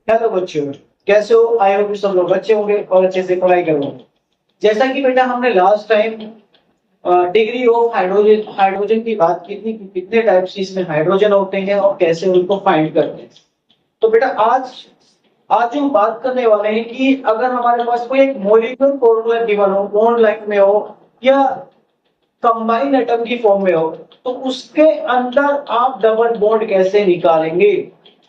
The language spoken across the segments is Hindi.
हेलो बच्चों, कैसे हो? आई होप सब लोग अच्छे होंगे और अच्छे से पढ़ाई करोगे। जैसा कि बेटा हमने last time degree of hydrogen hydrogen की बात की थी कि कितने टाइप्स इसमें हाइड्रोजन होते हैं और कैसे उनको फाइंड करते हैं। तो बेटा आज आज हम बात करने वाले हैं कि अगर हमारे पास कोई एक मॉलिक्यूलर फॉर्मूला गिवन हो, बॉन्ड लाइन में हो या कंबाइन एटम की फॉर्म में हो, तो उसके अंदर आप डबल बॉन्ड कैसे निकालेंगे।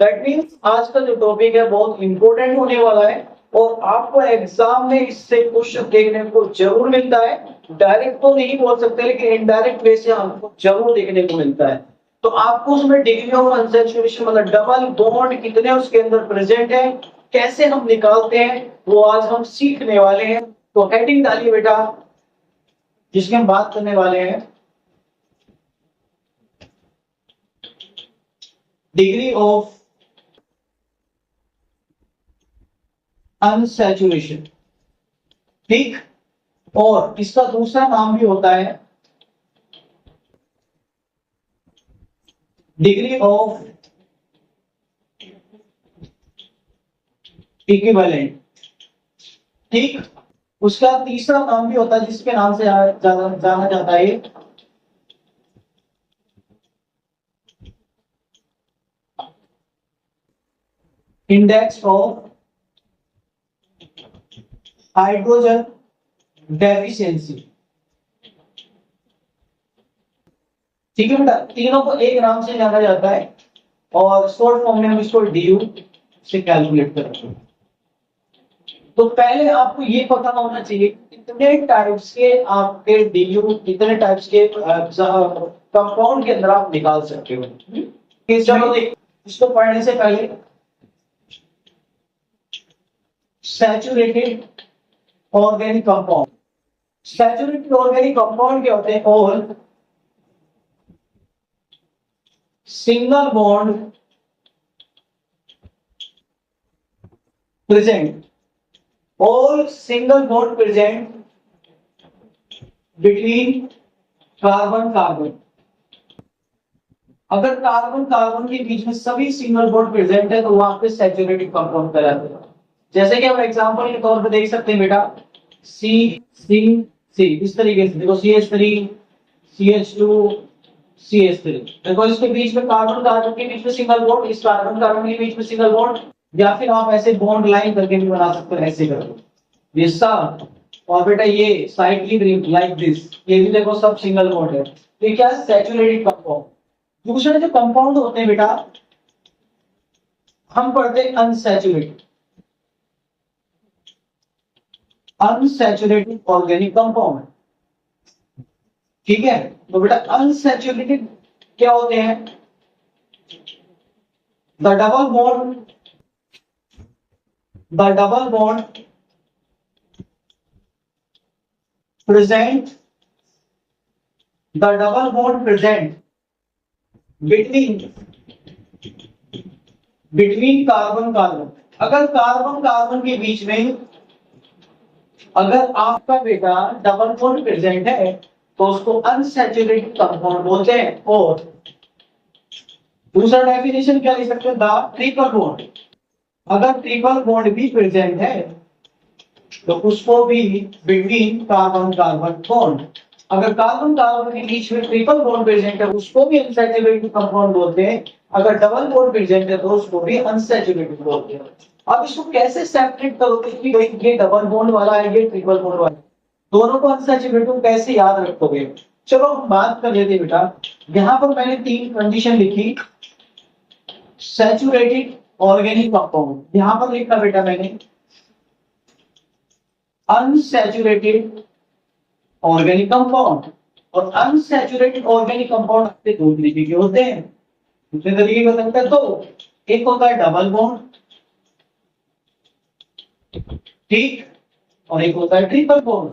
दैट मींस आज का जो टॉपिक है बहुत इंपॉर्टेंट होने वाला है और आपको एग्जाम में इससे क्वेश्चन देखने को जरूर मिलता है। डायरेक्ट तो नहीं बोल सकते लेकिन इनडायरेक्ट वे से हमको जरूर देखने को मिलता है। तो आपको उसमें डिग्री ऑफ अनसैचुरेशन मतलब डबल बॉन्ड कितने उसके अंदर प्रेजेंट है, कैसे हम निकालते हैं, वो आज हम सीखने वाले हैं। तो हेडिंग डालिए बेटा जिसकी हम बात करने वाले हैं, डिग्री ऑफ अनसैचुरेशन। ठीक, और इसका दूसरा नाम भी होता है डिग्री ऑफ इक्विवेलेंट। ठीक, उसका तीसरा नाम भी होता है जिसके नाम से जाना जाता है इंडेक्स ऑफ हाइड्रोजन डेफिशिएंसी। ठीक है बेटा, तीनों को एक नाम से जाना जाता है और शॉर्ट फॉर्म में हम इसको डीयू से कैलकुलेट करते हैं। तो पहले आपको ये पता होना चाहिए कितने टाइप्स के आपके डीयू, कितने टाइप्स के कंपाउंड के अंदर आप निकाल सकते हो। चलो देख, इसको पढ़ने से पहले saturated organic compound. Saturated organic compound क्या होते हैं? All single bond present, all single bond present between carbon carbon. अगर कार्बन कार्बन के बीच में सभी सिंगल बॉन्ड प्रेजेंट है तो वहां पे सैचुरेटेड कंपाउंड कहलाते हैं। जैसे कि हम एग्जांपल के तौर पे देख सकते हैं बेटा, सी सी सी, इस तरीके से देखो, CH3 CH2 CH3। देखो इसके बीच में कार्बन कार्बन के बीच में सिंगल बॉन्ड, इस कार्बन कार्बन के बीच में सिंगल बॉन्ड, या फिर आप ऐसे बॉन्ड लाइन करके भी बना सकते हो, ऐसे करके ये सब। और बेटा ये साइक्लिक रिंग लाइक दिस, ये भी देखो सब सिंगल बॉन्ड है। तो ये क्या है? Saturated compound. दूसरे जो कंपाउंड होते हैं बेटा, हम पढ़ते हैं अनसैचुरेटेड, अनसैचुरेटेड ऑर्गेनिक कंपाउंड। ठीक है, तो बेटा अनसैचुरेटेड क्या होते हैं? The double bond present the double bond present between carbon carbon. अगर कार्बन कार्बन के बीच में अगर आपका बेटा डबल बॉन्ड प्रेजेंट है तो उसको अनसैचुरेटेड कंपाउंड बोलते हैं। और दूसरा डेफिनेशन क्या लिख सकते हैं? The triple bond. अगर ट्रिपल बॉन्ड भी प्रेजेंट है तो उसको भी बिटवीन कार्बन कार्बन बॉन्ड। अगर कार्बन कार्बन के बीच में ट्रिपल बॉन्ड प्रेजेंट है उसको भी अनसैचुरेटेड कंपाउंड बोलते हैं। अगर डबल बॉन्ड प्रेजेंट है तो उसको भी अनसैचुरेटेड बोलते हैं। अब इसको कैसे सेपरेट करोगे कि भाई ये डबल बॉन्ड वाला है, ये ट्रिपल बॉन्ड वाला है, दोनों को अनसैचुरेटेड कैसे याद रखोगे? चलो बात कर लेते हैं बेटा। यहां पर मैंने तीन कंडीशन लिखी। सैचुरेटेड ऑर्गेनिक कंपाउंड, यहां पर लिखा बेटा मैंने अनसैचुरेटेड ऑर्गेनिक कंपाउंड। और अनसैचुरेटेड ऑर्गेनिक कंपाउंड आपके दो तरीके के होते हैं। दूसरे तरीके का होता है तो एक होता है डबल बॉन्ड, ठीक, और एक होता है ट्रिपल बॉन्ड।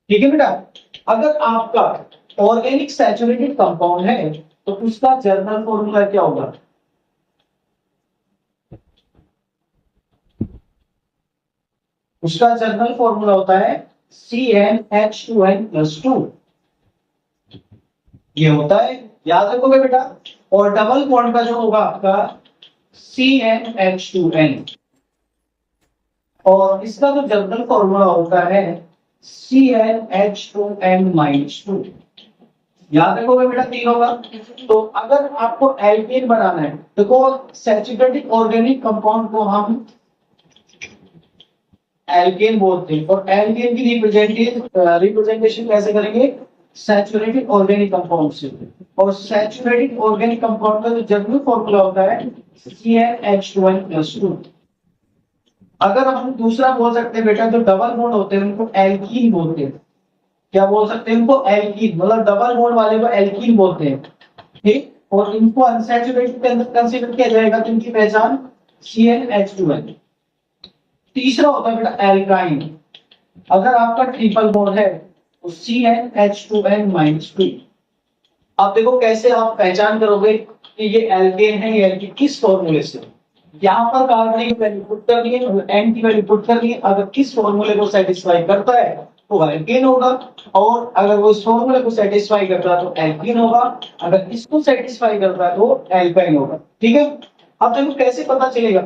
ठीक है बेटा, अगर आपका ऑर्गेनिक सैचुरेटेड कंपाउंड है तो उसका जर्नल फॉर्मूला क्या होगा? उसका जर्नल फॉर्मूला होता है CnH2n+2। ये होता है याद रखोगे बेटा। और डबल बॉन्ड का जो होगा आपका CnH2n, और इसका जो जनरल फॉर्मूला होता है CnH2n-2। याद रखोगे बेटा तीनों का। तो अगर आपको एल्केन बनाना है, देखो सैचुरेटेड ऑर्गेनिक कंपाउंड को हम एल्केन बोलते हैं, और एल्केन की रिप्रेजेंटेशन कैसे करेंगे, सैचुरेटेड ऑर्गेनिक कंपाउंड से। और सैचुरेटेड ऑर्गेनिक कंपाउंड का जो जनरल फॉर्मूला होता है CnH2n+2। अगर हम दूसरा बोल सकते हैं बेटा, जो डबल बॉन्ड होते हैं उनको एल्कीन बोलते हैं। क्या बोल सकते हैं उनको, एल्कीन, मतलब डबल बॉन्ड वाले को एल्कीन बोलते हैं, ठीक। और इनको अनसैचुरेटेड के अंदर कंसीडर किया जाएगा, तो इनकी पहचान CnH2n। तीसरा होता है बेटा एल्काइन। अगर आपका ट्रिपल बॉन्ड है तो CnH2n-2। अब देखो कैसे आप पहचान करोगे कि ये एल्केन है, ये एल्कीन, किस फॉर्मूले से। यहाँ पर कार्बन की वैल्यू पुट करनी है और एन की वैल्यू पुट करनी है। अगर किस फॉर्मूले को सेटिस्फाई करता है तो एल्केन होगा, और अगर वो इस फॉर्मूले को सेटिस्फाई करता है तो एल्कीन होगा, अगर इसको सेटिस्फाई करता है तो एल्काइन होगा, ठीक है। अब देखो कैसे पता चलेगा,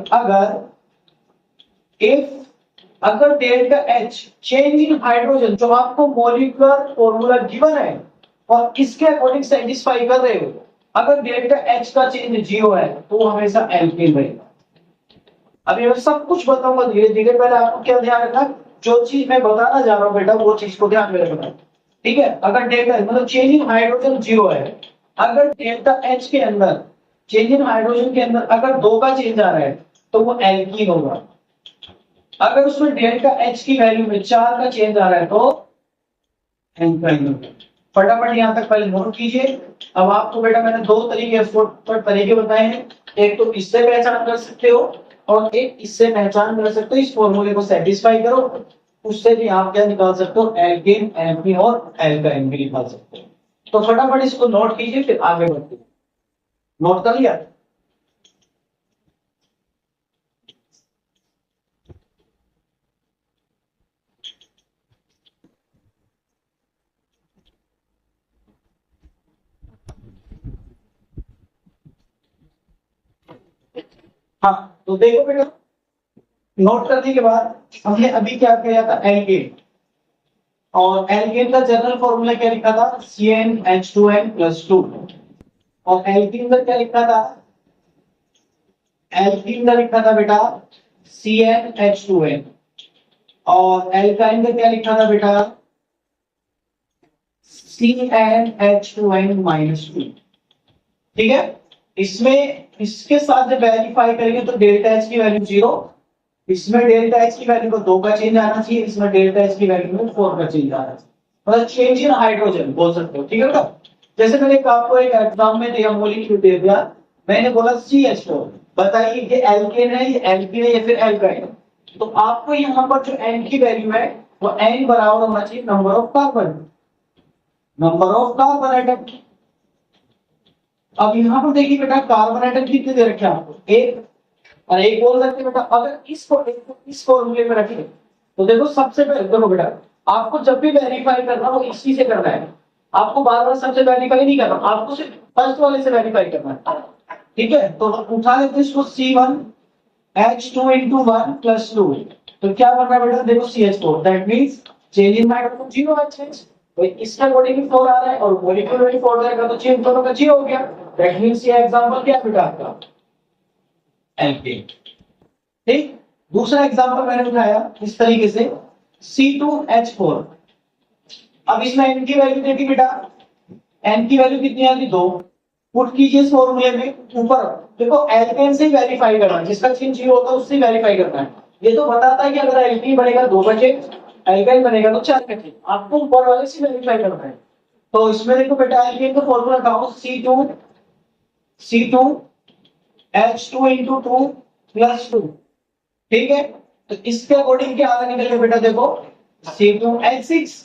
अगर delta H change in hydrogen, जो आपको मॉलिक्यूलर फॉर्मूला गिवन है और इसके अकॉर्डिंग सेटिस्फाई कर रहे हो, अगर डेल्टा H का चेंज 0 है तो हमेशा एल्केन रहेगा। अभी मैं सब कुछ बताऊंगा धीरे धीरे, पहले आपको क्या ध्यान रखना, जो चीज मैं बताना जा रहा हूं बेटा वो चीज को ध्यान में रखना, ठीक है। अगर डेल्टा मतलब चेंज इन हाइड्रोजन 0 है, अगर डेल्टा H के अंदर चेंज इन हाइड्रोजन के अंदर अगर 2 का चेंज आ रहा है तो वो एल्कीन होगा। अगर उसमें डेल्टा H की वैल्यू में 4 का चेंज आ रहा है तो एल्काइन होगा। फटाफट यहां तक पहले नोट कीजिए। अब आपको बेटा मैंने दो तरीके बताए हैं, एक तो इससे पहचान कर सकते हो और एक इससे पहचान कर सकते हो, इस फॉर्मूले को सेटिस्फाई करो, उससे भी आप क्या निकाल सकते हो, एल्केन, एल्कीन और एल्काइन भी निकाल सकते हो। तो फटाफट इसको नोट कीजिए, फिर आगे बढ़ते हैं। नोट कर लिया। हाँ तो देखो बेटा, नोट करने के बाद हमने अभी क्या किया था, एल्केन, और एल्केन का जनरल फॉर्मूला क्या लिखा था, CnH2n+2। और एल्कीन का क्या लिखा था, एल्कीन का लिखा था बेटा CnH2n। और एल्काइन का क्या लिखा था बेटा, CnH2n-2। ठीक है। इसमें इसके साथ जब वेरीफाई करेंगे तो डेल्टा H की वैल्यू 0, इसमें डेल्टा H की वैल्यू को 2 का चेंज आना चाहिए, इसमें डेल्टा H की वैल्यू में 4 का चेंज आना चाहिए, मतलब चेंज इन हाइड्रोजन बोल सकते हो, ठीक है ना। जैसे मैंने आपको एक एग्जाम में दिया, मॉलिक्यूल दे दिया, मैंने बोला CH4, बताइए ये एल्केन है, ये एल्कीन है या फिर एल्काइन है। तो आपको यहाँ पर जो N की वैल्यू है वो N बराबर होना चाहिए नंबर ऑफ कार्बन एटम। अब यहाँ पर देखिए बेटा, कार्बन एटम कितने दे रखे हैं आपको, एक, और एक बोल सकते बेटा अगर इसको इस फॉर्मूले में रखें तो देखो सबसे पहले देखो बेटा, आपको जब भी वेरीफाई करना हो इसी से करना है, आपको बार बार सबसे वेरीफाई नहीं करना, आपको सिर्फ फर्स्ट वाले से वेरीफाई करना है, ठीक है। तो उठा लेते हैं इसको, C1H2 × 1 + 2, तो क्या बन रहा है बेटा, देखो CH4, that means change in hydrogen 0 है चेंज, तो इसका अकॉर्डिंग 4 आ रहा है और मॉलिक्यूल में 4 रहेगा तो चेंज दोनों का 0 हो गया, दैट मींस ये एग्जांपल क्या है बेटा आपका, एल्केन। ठीक। दूसरा एग्जांपल मैंने उठाया इस तरीके से, C2H4। अब इसमें n की वैल्यू देखिए बेटा, n की वैल्यू कितनी आती, 2, पुट कीजिए इस फॉर्मूले में ऊपर। देखो एल्केन से वेरीफाई करना है, जिसका चिन्ह 0 होता है उससे वेरीफाई करना है। ये तो बताता है कि अगर एल्कीन बनेगा 2 का चेंज, एल्काइन बनेगा तो 4 का चेंज, आपको ऊपर वाले से वेरीफाई करना है। तो इसमें देखो बेटा एल्केन का फॉर्मूला लगाओ, C2H2 × 2 + 2, ठीक है। तो इसके अकॉर्डिंग क्या आगे निकलेगा बेटा, देखो C2H6,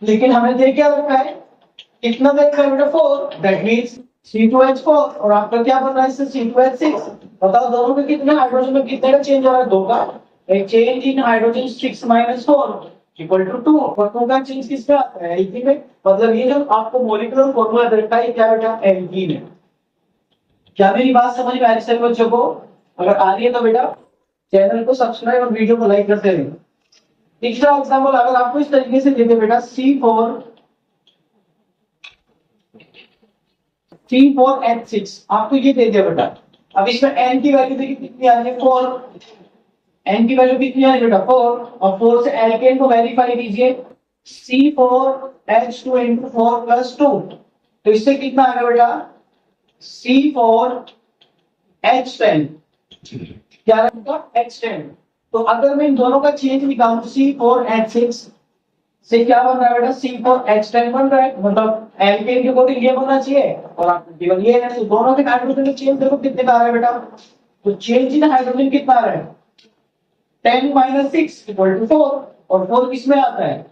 लेकिन हमें दे क्या रखा है, कितना दे रखा है बेटा, 4, दैट मींस C2H4, और आपका क्या बन रहा है इससे, C2H6। बताओ दोनों में कितने हाइड्रोजन में कितने का चेंज हो रहा है, 2 का, एक change in hydrogen 6 - 4, equal to 2 और 2 का चेंज किसमें आता है? एल्कीन में। मतलब ये जो आपको मॉलिक्यूलर फॉर्मूला देता है क्या बेटा? एल्कीन है। क्या मेरी बात समझ में आ रही है बच्चों को? अगर आ रही है तो बेटा चैनल को सब्सक्राइब और वीडियो को लाइक करते रहिए। तीसरा एग्जांपल अगर आपको इस तरीके से दे दे बेटा C4H6 आपको ये दे दिया बेटा। अब इसमें n की वैल्यू देखिए कितनी आ रही है? 4। n की वैल्यू कितनी आ रही है बेटा? 4 और 4 से एल्केन को वेरीफाई कीजिए। C4H2 into 4 plus 2 तो इससे कितना आ गया बेटा? C4H10 क्या रहेगा? H10। तो अगर मैं इन दोनों का चेंज निकालूं C4H6 से क्या बन रहा है बेटा? C4H10 बन रहा है। मतलब एल्केन के अकॉर्डिंग ये बनना चाहिए और आपको केवल ये है। तो दोनों के हाइड्रोजन में चेंज देखो कितने का आ रहा है बेटा? तो चेंज इन हाइड्रोजन कितना आ रहा है? 10 - 6 = 4 और 4 किस में आता है?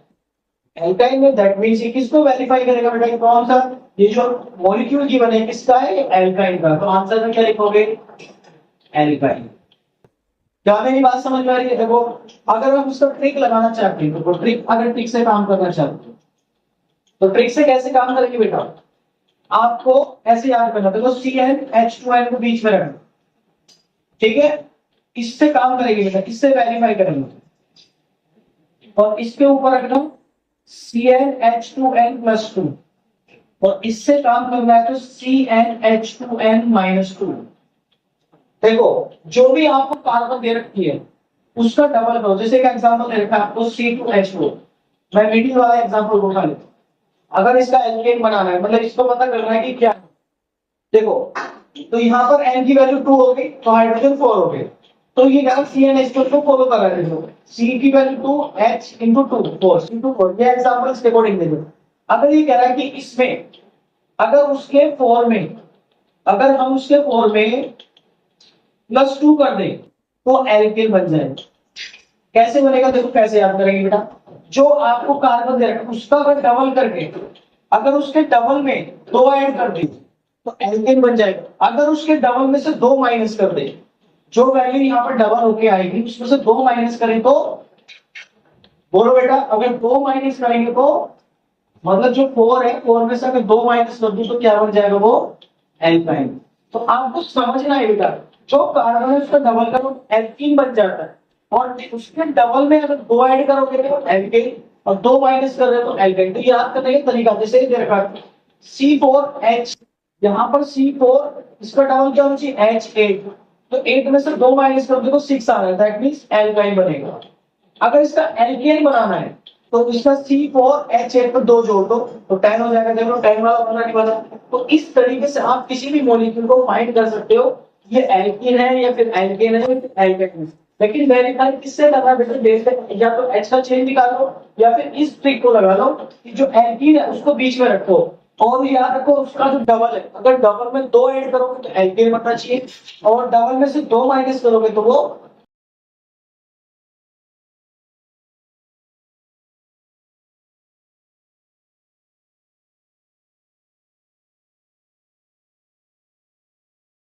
एल्काइन में। दैट मींस ये किसको वेरीफाई करेगा बेटा? ये कौन सा? ये जो मॉलिक्यूल गिवन है किसका है? एल्काइन का। तो आंसर में क्या लिखोगे? एल्काइन। क्या मेरी बात समझ में आ रही है? देखो अगर हम उसका ट्रिक लगाना चाहते हैं तो ट्रिक, अगर ट्रिक से काम करना चाहते हैं तो ट्रिक से कैसे काम करेंगे बेटा? आपको ऐसे याद करना, देखो CnH2n को बीच में रखना, ठीक है? इससे काम करेंगे बेटा, इससे वेरीफाई करेंगे और इसके ऊपर रखना CnH2n+2 और इससे काम करना है तो CnH2n-2। देखो जो भी आपको कार्बन दे रखी है उसका डबल करो। जैसे एक एग्जांपल दे रखा है आपको C2H4, मैं मिडिल वाला एग्जांपल उठा लेता हूं। अगर इसका एल्केन बनाना है, मतलब इसको पता करना है कि क्या है। देखो तो यहाँ पर n की वैल्यू 2 हो गई तो हाइड्रोजन 4 हो गए। तो ये कहा CnH2 को फॉलो कर रहे हो। C की वैल्यू 2, H into 2 4 into 4। ये एग्जांपल इसके अकॉर्डिंग दे दो। अगर ये कह रहा है कि इसमें अगर उसके 4 में, अगर हम उसके 4 में +2 कर दें तो एल्केन बन जाएगा। कैसे बनेगा? देखो कैसे याद करेंगे बेटा? जो आपको कार्बन दे रखा है उसका अगर डबल करके, अगर उसके डबल में 2 ऐड कर दे तो एल्केन बन जाएगा। अगर उसके डबल में से 2 माइनस कर दे, जो वैल्यू यहाँ पर डबल होके आएगी उसमें से 2 माइनस करें तो, बोलो बेटा, अगर 2 माइनस करेंगे तो मतलब जो 4 है 4 में से अगर 2 माइनस कर दूं तो क्या बन जाएगा? वो एल्काइन। तो आपको समझना है बेटा, जो कार्बन है उसका डबल करो एल्कीन बन जाता है और उसके डबल में अगर 2 ऐड करोगे तो एल्केन और 2 माइनस कर रहे हो तो एल्काइन। तो याद करने का तरीका जैसे दे रखा है C4H, यहाँ पर C4 इसका डबल क्या होना चाहिए? H8। तो 8 में से 2 माइनस कर दो तो 6 आ रहा है। दैट मींस एल्काइन बनेगा। अगर इसका एल्केन बनाना है तो इसका C4H8 पर 2 जोड़ दो तो 10 हो जाएगा। देखो 10 वाला बना नहीं बना। तो इस तरीके से आप किसी भी मॉलिक्यूल को फाइंड कर सकते हो ये एल्कीन है या फिर एल्केन है या फिर एल्केन है। लेकिन वेरीफाई किससे करना है बेटा? देख या तो H का चेन निकालो या फिर इस ट्रिक को लगा लो कि जो एल्कीन है उसको बीच में रखो और याद रखो उसका जो डबल है, अगर डबल में 2 ऐड करोगे तो एल्केन बनना चाहिए और डबल में से 2 माइनस करोगे तो वो